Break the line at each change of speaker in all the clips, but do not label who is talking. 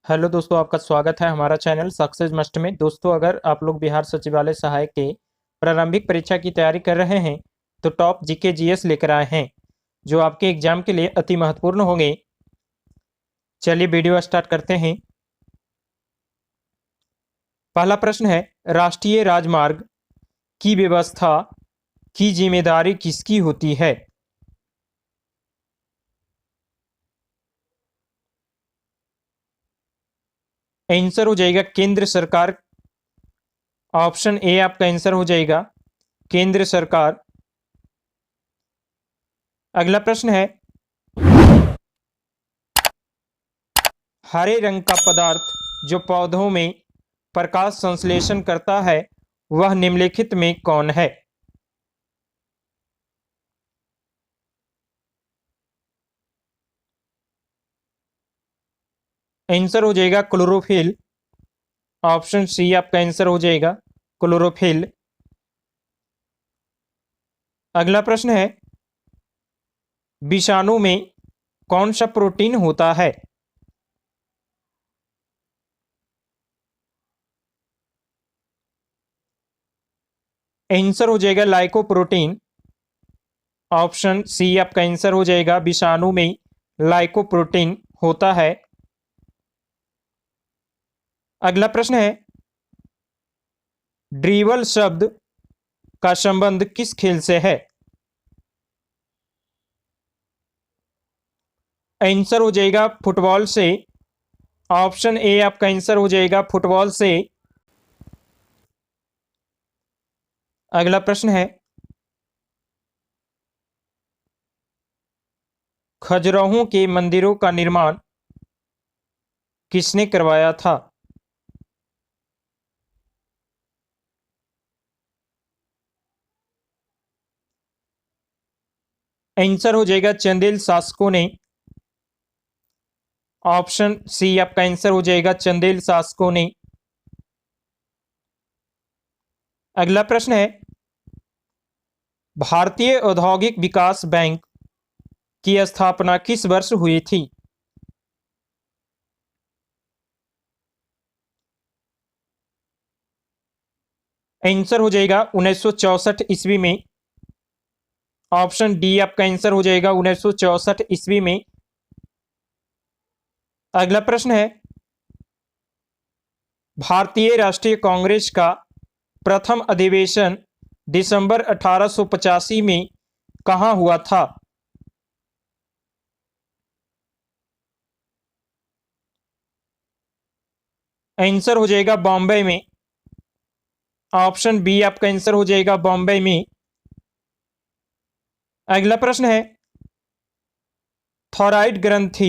Hello दोस्तों, आपका स्वागत है हमारा चैनल सक्सेस मस्ट में। दोस्तों, अगर आप लोग बिहार सचिवालय सहायक के प्रारंभिक परीक्षा की तैयारी कर रहे हैं तो टॉप जीके जीएस लेकर आए हैं जो आपके एग्जाम के लिए अति महत्वपूर्ण होंगे। चलिए वीडियो स्टार्ट करते हैं। पहला प्रश्न है, राष्ट्रीय राजमार्ग की व्यवस्था की जिम्मेदारी किसकी होती है? आंसर हो जाएगा केंद्र सरकार। ऑप्शन ए आपका आंसर हो जाएगा केंद्र सरकार। अगला प्रश्न है, हरे रंग का पदार्थ जो पौधों में प्रकाश संश्लेषण करता है वह निम्नलिखित में कौन है? आंसर हो जाएगा क्लोरोफिल। ऑप्शन सी आपका आंसर हो जाएगा क्लोरोफिल। अगला प्रश्न है, विषाणु में कौन सा प्रोटीन होता है? आंसर हो जाएगा लाइकोप्रोटीन। ऑप्शन सी आपका आंसर हो जाएगा विषाणु में लाइकोप्रोटीन होता है। अगला प्रश्न है, ड्रीबल शब्द का संबंध किस खेल से है? आंसर हो जाएगा फुटबॉल से। ऑप्शन ए आपका आंसर हो जाएगा फुटबॉल से। अगला प्रश्न है, खजुराहो के मंदिरों का निर्माण किसने करवाया था? आंसर हो जाएगा चंदेल शासकों ने। ऑप्शन सी आपका आंसर हो जाएगा चंदेल शासकों ने। अगला प्रश्न है, भारतीय औद्योगिक विकास बैंक की स्थापना किस वर्ष हुई थी? आंसर हो जाएगा 1964 ईस्वी में। ऑप्शन डी आपका आंसर हो जाएगा 1964 ईस्वी में। अगला प्रश्न है, भारतीय राष्ट्रीय कांग्रेस का प्रथम अधिवेशन दिसंबर 1885 में कहां हुआ था? आंसर हो जाएगा बॉम्बे में। ऑप्शन बी आपका आंसर हो जाएगा बॉम्बे में। अगला प्रश्न है, थायराइड ग्रंथि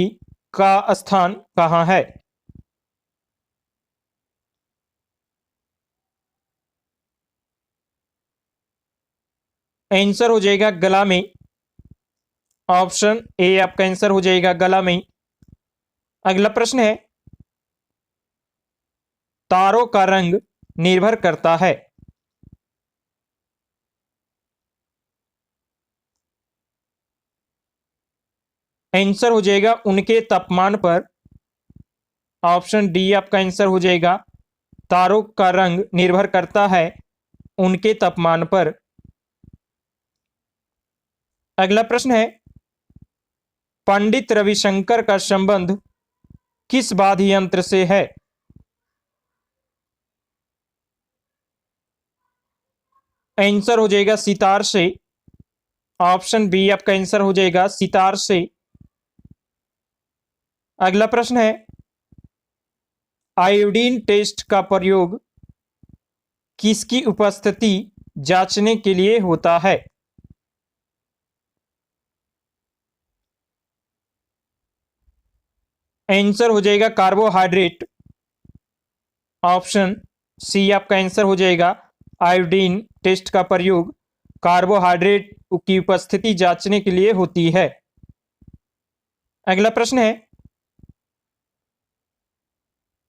का स्थान कहाँ है? आंसर हो जाएगा गला में। ऑप्शन ए आपका आंसर हो जाएगा गला में। अगला प्रश्न है, तारों का रंग निर्भर करता है। आंसर हो जाएगा उनके तापमान पर। ऑप्शन डी आपका आंसर हो जाएगा तारों का रंग निर्भर करता है उनके तापमान पर। अगला प्रश्न है, पंडित रविशंकर का संबंध किस वाद्य यंत्र से है? आंसर हो जाएगा सितार से। ऑप्शन बी आपका आंसर हो जाएगा सितार से। अगला प्रश्न है, आयोडीन टेस्ट का प्रयोग किसकी उपस्थिति जांचने के लिए होता है? आंसर हो जाएगा कार्बोहाइड्रेट। ऑप्शन सी आपका आंसर हो जाएगा आयोडीन टेस्ट का प्रयोग कार्बोहाइड्रेट की उपस्थिति जांचने के लिए होती है। अगला प्रश्न है,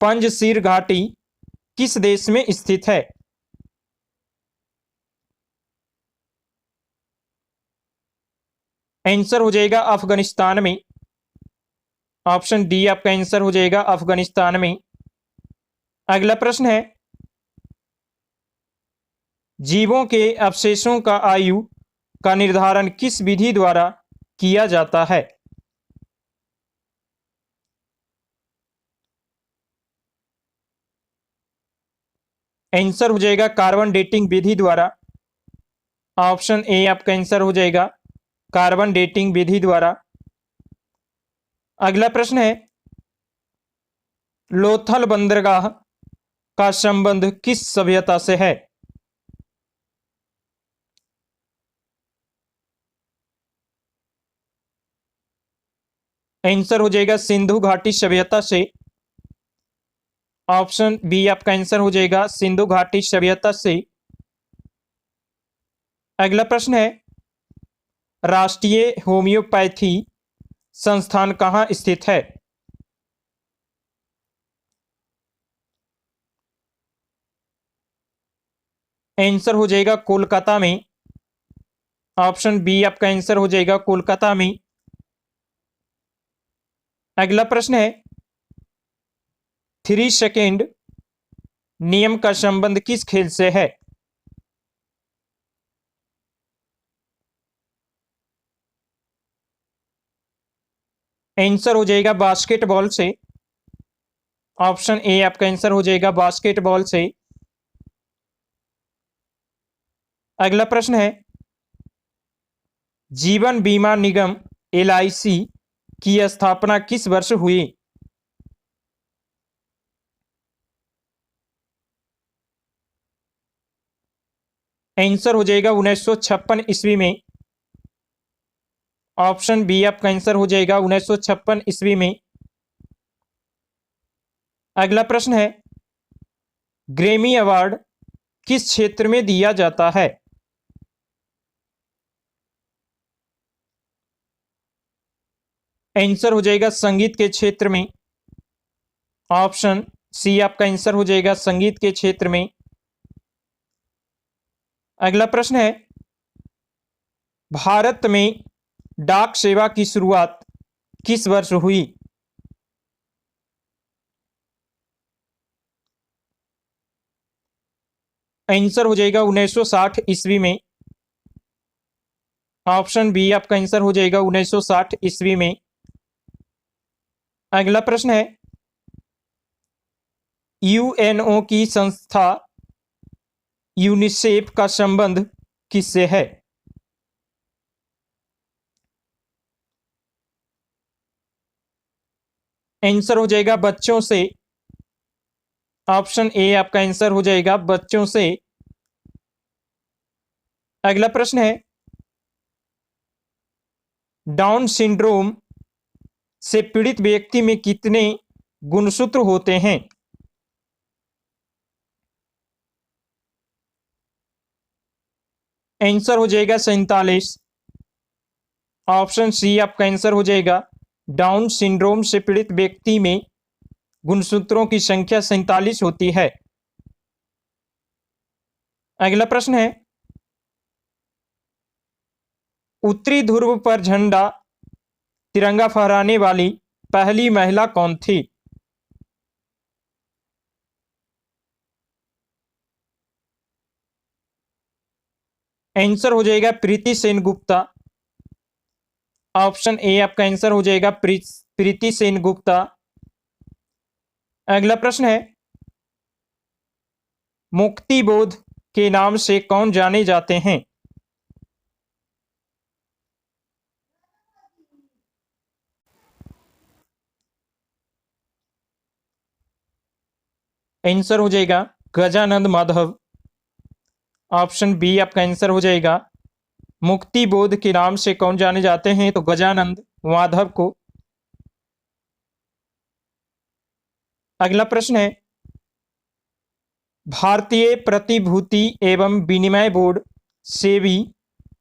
पंजशीर घाटी किस देश में स्थित है? आंसर हो जाएगा अफगानिस्तान में। ऑप्शन डी आपका आंसर हो जाएगा अफगानिस्तान में। अगला प्रश्न है, जीवों के अवशेषों का आयु का निर्धारण किस विधि द्वारा किया जाता है? आंसर हो जाएगा कार्बन डेटिंग विधि द्वारा। ऑप्शन ए आपका आंसर हो जाएगा कार्बन डेटिंग विधि द्वारा। अगला प्रश्न है, लोथल बंदरगाह का संबंध किस सभ्यता से है? आंसर हो जाएगा सिंधु घाटी सभ्यता से। ऑप्शन बी आपका आंसर हो जाएगा सिंधु घाटी सभ्यता से। अगला प्रश्न है, राष्ट्रीय होम्योपैथी संस्थान कहाँ स्थित है? आंसर हो जाएगा कोलकाता में। ऑप्शन बी आपका आंसर हो जाएगा कोलकाता में। अगला प्रश्न है, 3 सेकेंड नियम का संबंध किस खेल से है? आंसर हो जाएगा बास्केटबॉल से। ऑप्शन ए आपका आंसर हो जाएगा बास्केटबॉल से। अगला प्रश्न है, जीवन बीमा निगम LIC की स्थापना किस वर्ष हुई? आंसर हो जाएगा 1956 ईस्वी में। ऑप्शन बी आपका आंसर हो जाएगा 1956 ईस्वी में। अगला प्रश्न है, ग्रैमी अवार्ड किस क्षेत्र में दिया जाता है? आंसर हो जाएगा संगीत के क्षेत्र में। ऑप्शन सी आपका आंसर हो जाएगा संगीत के क्षेत्र में। अगला प्रश्न है, भारत में डाक सेवा की शुरुआत किस वर्ष हुई? आंसर हो जाएगा 1960 ईस्वी में। ऑप्शन बी आपका आंसर हो जाएगा 1960 ईस्वी में। अगला प्रश्न है, UNO की संस्था यूनिसेफ का संबंध किससे है? आंसर हो जाएगा बच्चों से। ऑप्शन ए आपका आंसर हो जाएगा बच्चों से। अगला प्रश्न है, डाउन सिंड्रोम से पीड़ित व्यक्ति में कितने गुणसूत्र होते हैं? आंसर हो जाएगा 47। ऑप्शन सी आपका आंसर हो जाएगा डाउन सिंड्रोम से पीड़ित व्यक्ति में गुणसूत्रों की संख्या 47 होती है। अगला प्रश्न है, उत्तरी ध्रुव पर झंडा तिरंगा फहराने वाली पहली महिला कौन थी? आंसर हो जाएगा प्रीति सेन गुप्ता। ऑप्शन ए आपका आंसर हो जाएगा प्रीति सेन गुप्ता। अगला प्रश्न है, मुक्ति बोध के नाम से कौन जाने जाते हैं? आंसर हो जाएगा गजानंद माधव। ऑप्शन बी आपका आंसर हो जाएगा मुक्ति बोध के नाम से कौन जाने जाते हैं? तो गजानंद माधव को। अगला प्रश्न है, भारतीय प्रतिभूति एवं विनिमय बोर्ड सेबी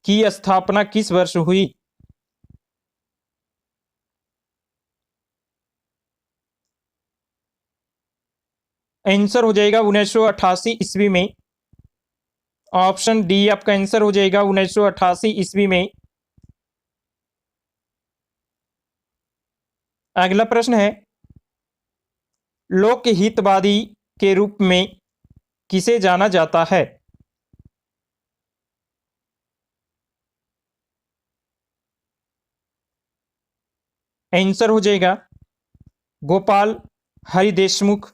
की स्थापना किस वर्ष हुई? आंसर हो जाएगा 1988 ईस्वी में। ऑप्शन डी आपका आंसर हो जाएगा 1988 ईस्वी में। अगला प्रश्न है, लोकहितवादी के रूप में किसे जाना जाता है? आंसर हो जाएगा गोपाल हरि देशमुख।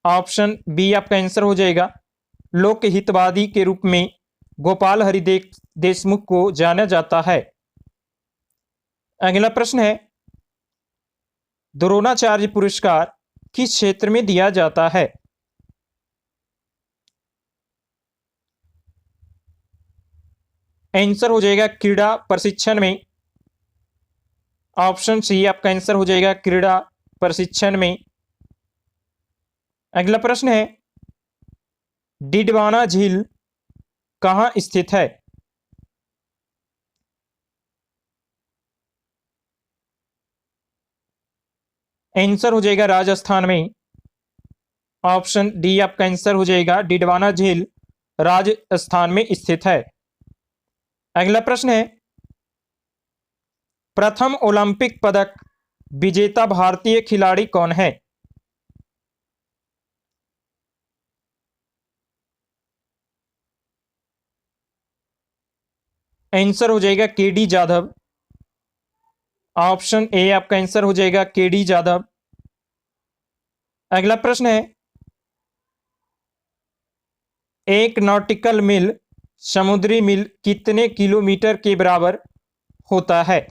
ऑप्शन बी आपका आंसर हो जाएगा लोकहितवादी के रूप में गोपाल हरि देशमुख को जाना जाता है। अगला प्रश्न है, द्रोणाचार्य पुरस्कार किस क्षेत्र में दिया जाता है? आंसर हो जाएगा क्रीड़ा प्रशिक्षण में। ऑप्शन सी आपका आंसर हो जाएगा क्रीड़ा प्रशिक्षण में। अगला प्रश्न है, डिडवाना झील कहाँ स्थित है? आंसर हो जाएगा राजस्थान में। ऑप्शन डी आपका आंसर हो जाएगा डिडवाना झील राजस्थान में स्थित है। अगला प्रश्न है, प्रथम ओलंपिक पदक विजेता भारतीय खिलाड़ी कौन है? आंसर हो जाएगा केडी जाधव। ऑप्शन ए आपका आंसर हो जाएगा केडी जाधव। अगला प्रश्न है, एक नॉटिकल मील समुद्री मील कितने किलोमीटर के बराबर होता है?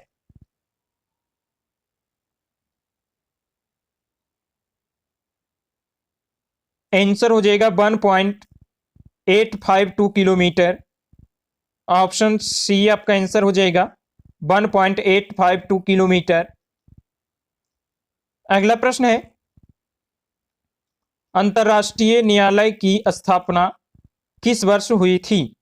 आंसर हो जाएगा 1.852 किलोमीटर। ऑप्शन सी आपका आंसर हो जाएगा 1.852 किलोमीटर। अगला प्रश्न है, अंतर्राष्ट्रीय न्यायालय की स्थापना किस वर्ष हुई थी?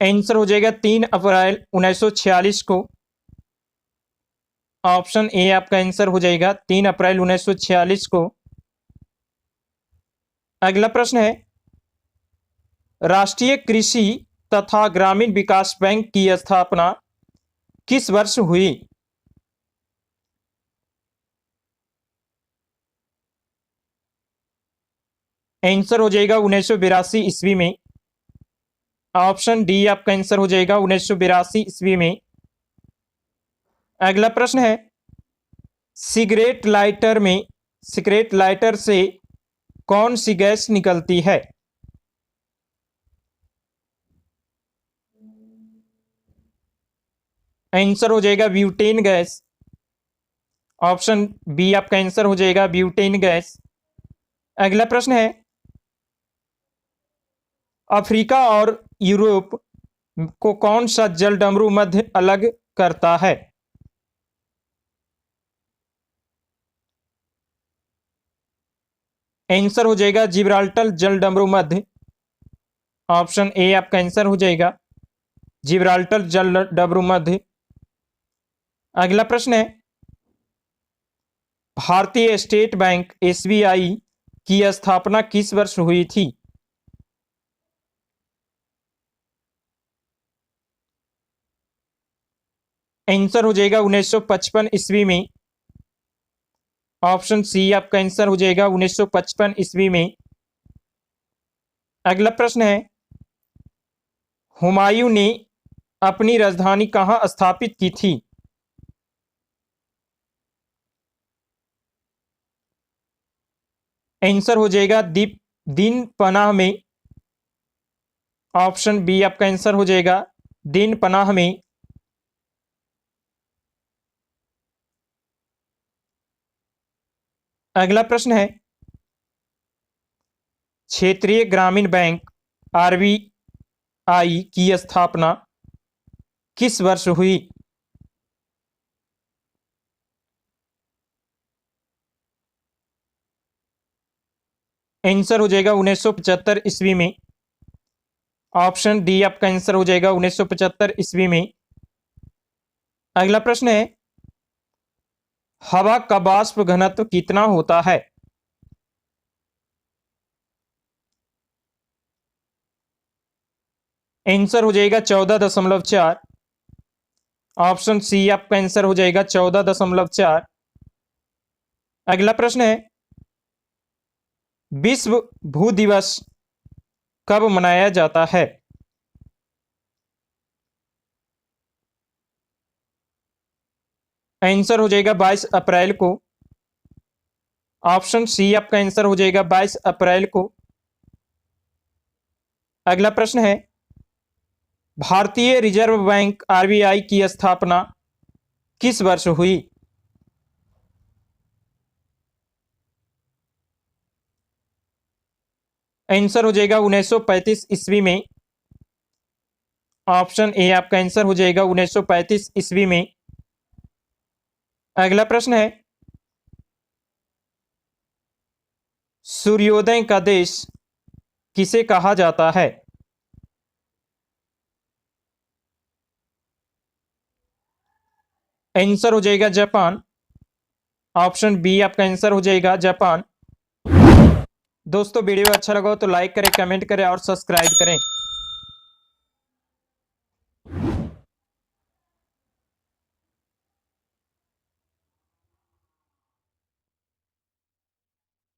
आंसर हो जाएगा 3 अप्रैल 1946 को। ऑप्शन ए आपका आंसर हो जाएगा 3 अप्रैल 1946 को। अगला प्रश्न है, राष्ट्रीय कृषि तथा ग्रामीण विकास बैंक की स्थापना किस वर्ष हुई? आंसर हो जाएगा 1982 ईस्वी में। ऑप्शन डी आपका आंसर हो जाएगा 1982 ईस्वी में। अगला प्रश्न है, सिगरेट लाइटर से कौन सी गैस निकलती है? आंसर हो जाएगा ब्यूटेन गैस। ऑप्शन बी आपका आंसर हो जाएगा ब्यूटेन गैस। अगला प्रश्न है, अफ्रीका और यूरोप को कौन सा जल डमरू मध्य अलग करता है? आंसर हो जाएगा जिब्राल्टर जल डमरू मध्य। ऑप्शन ए आपका आंसर हो जाएगा जिब्राल्टर जल डमरू मध्य। अगला प्रश्न है, भारतीय स्टेट बैंक एसबीआई की स्थापना किस वर्ष हुई थी? आंसर हो जाएगा 1955 ईस्वी में। ऑप्शन सी आपका आंसर हो जाएगा 1955 ईस्वी में। अगला प्रश्न है, हुमायूं ने अपनी राजधानी कहां स्थापित की थी? आंसर हो जाएगा दीन पनाह में। ऑप्शन बी आपका आंसर हो जाएगा दीन पनाह में। अगला प्रश्न है, क्षेत्रीय ग्रामीण बैंक आरबीआई की स्थापना किस वर्ष हुई? आंसर हो जाएगा 1975 ईस्वी में। ऑप्शन डी आपका आंसर हो जाएगा 1975 ईस्वी में। अगला प्रश्न है, हवा का वाष्प घनत्व कितना होता है? आंसर हो जाएगा 14.4। ऑप्शन सी आपका आंसर हो जाएगा 14.4। अगला प्रश्न है, विश्व भू दिवस कब मनाया जाता है? आंसर हो जाएगा 22 अप्रैल को। ऑप्शन सी आपका आंसर हो जाएगा 22 अप्रैल को। अगला प्रश्न है, भारतीय रिजर्व बैंक आरबीआई की स्थापना किस वर्ष हुई? आंसर हो जाएगा 1935 ईस्वी में। ऑप्शन ए आपका आंसर हो जाएगा 1935 ईस्वी में। अगला प्रश्न है, सूर्योदय का देश किसे कहा जाता है? आंसर हो जाएगा जापान। ऑप्शन बी आपका आंसर हो जाएगा जापान। दोस्तों वीडियो अच्छा लगा हो तो लाइक करें, कमेंट करें और सब्सक्राइब करें।